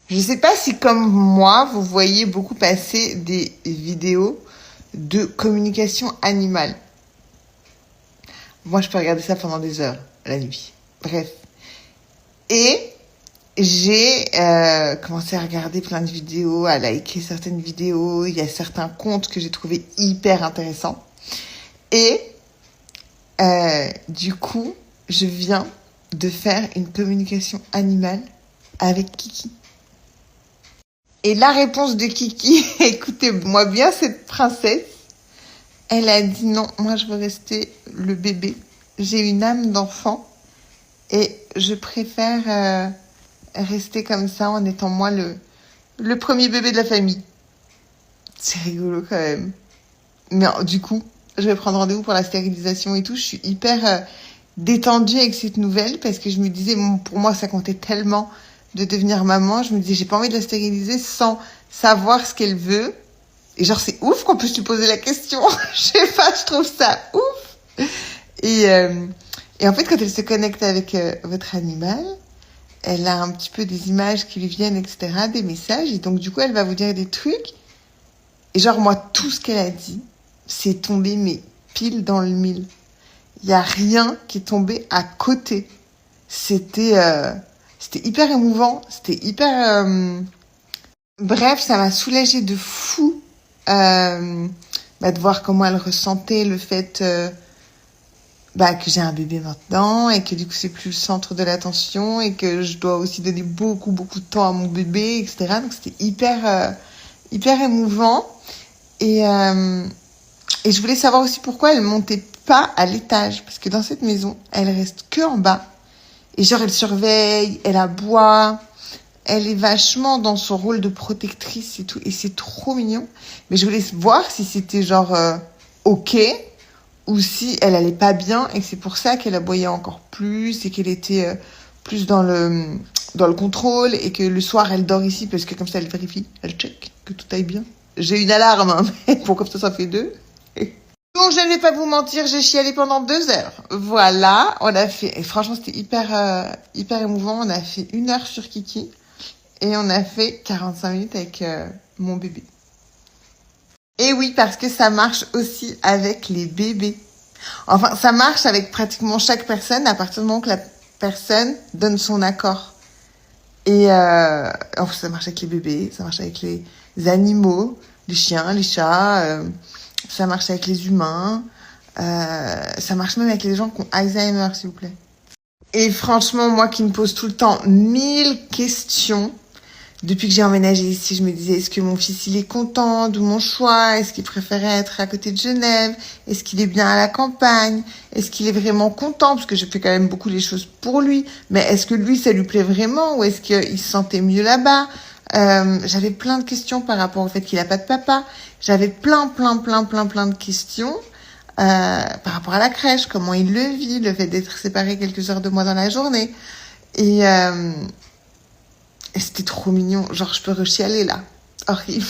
Je sais pas si, comme moi, vous voyez beaucoup passer des vidéos de communication animale. Moi, je peux regarder ça pendant des heures, la nuit. Bref. Et j'ai commencé à regarder plein de vidéos, à liker certaines vidéos. Il y a certains comptes que j'ai trouvé hyper intéressants. Et du coup, je viens de faire une communication animale avec Kiki. Et la réponse de Kiki, écoutez-moi bien cette princesse, elle a dit non, moi je veux rester le bébé. J'ai une âme d'enfant et je préfère rester comme ça en étant moi le premier bébé de la famille. C'est rigolo quand même. Mais du coup, je vais prendre rendez-vous pour la stérilisation et tout. Je suis hyper détendue avec cette nouvelle parce que je me disais, bon, pour moi ça comptait tellement de devenir maman. Je me disais, j'ai pas envie de la stériliser sans savoir ce qu'elle veut. Et genre, c'est ouf qu'on puisse lui poser la question. Je sais pas, je trouve ça ouf. Et en fait, quand elle se connecte avec votre animal, elle a un petit peu des images qui lui viennent, etc., des messages. Et donc, du coup, elle va vous dire des trucs. Et genre, moi, tout ce qu'elle a dit, c'est tombé, mais pile dans le mille. Il y a rien qui est tombé à côté. C'était hyper émouvant. C'était hyper... Bref, ça m'a soulagée de fou de voir comment elle ressentait le fait que j'ai un bébé maintenant et que du coup c'est plus le centre de l'attention et que je dois aussi donner beaucoup de temps à mon bébé, etc. Donc c'était hyper émouvant et je voulais savoir aussi pourquoi elle montait pas à l'étage parce que dans cette maison elle reste que en bas et genre elle surveille, elle aboie. Elle est vachement dans son rôle de protectrice et tout. Et c'est trop mignon. Mais je voulais voir si c'était genre ok ou si elle allait pas bien et que c'est pour ça qu'elle aboyait encore plus et qu'elle était plus dans le contrôle et que le soir elle dort ici parce que comme ça elle vérifie, elle check que tout aille bien. J'ai une alarme, hein, mais pour comme ça fait 2. Donc je ne vais pas vous mentir, j'ai chialé pendant 2 heures. Voilà, on a fait... Et franchement c'était hyper émouvant. On a fait 1 heure sur Kiki. Et on a fait 45 minutes avec mon bébé. Et oui, parce que ça marche aussi avec les bébés. Enfin, ça marche avec pratiquement chaque personne à partir du moment que la personne donne son accord. Et ça marche avec les bébés, ça marche avec les animaux, les chiens, les chats, ça marche avec les humains, ça marche même avec les gens qui ont Alzheimer, s'il vous plaît. Et franchement, moi qui me pose tout le temps 1000 questions, depuis que j'ai emménagé ici, je me disais, est-ce que mon fils, il est content de mon choix? Est-ce qu'il préférait être à côté de Genève? Est-ce qu'il est bien à la campagne? Est-ce qu'il est vraiment content? Parce que je fais quand même beaucoup les choses pour lui. Mais est-ce que lui, ça lui plaît vraiment? Ou est-ce qu'il se sentait mieux là-bas? J'avais plein de questions par rapport au fait qu'il a pas de papa. J'avais plein de questions. Par rapport à la crèche, comment il le vit, le fait d'être séparé quelques heures de moi dans la journée. Et c'était trop mignon. Genre, je peux rechialer là. Horrible.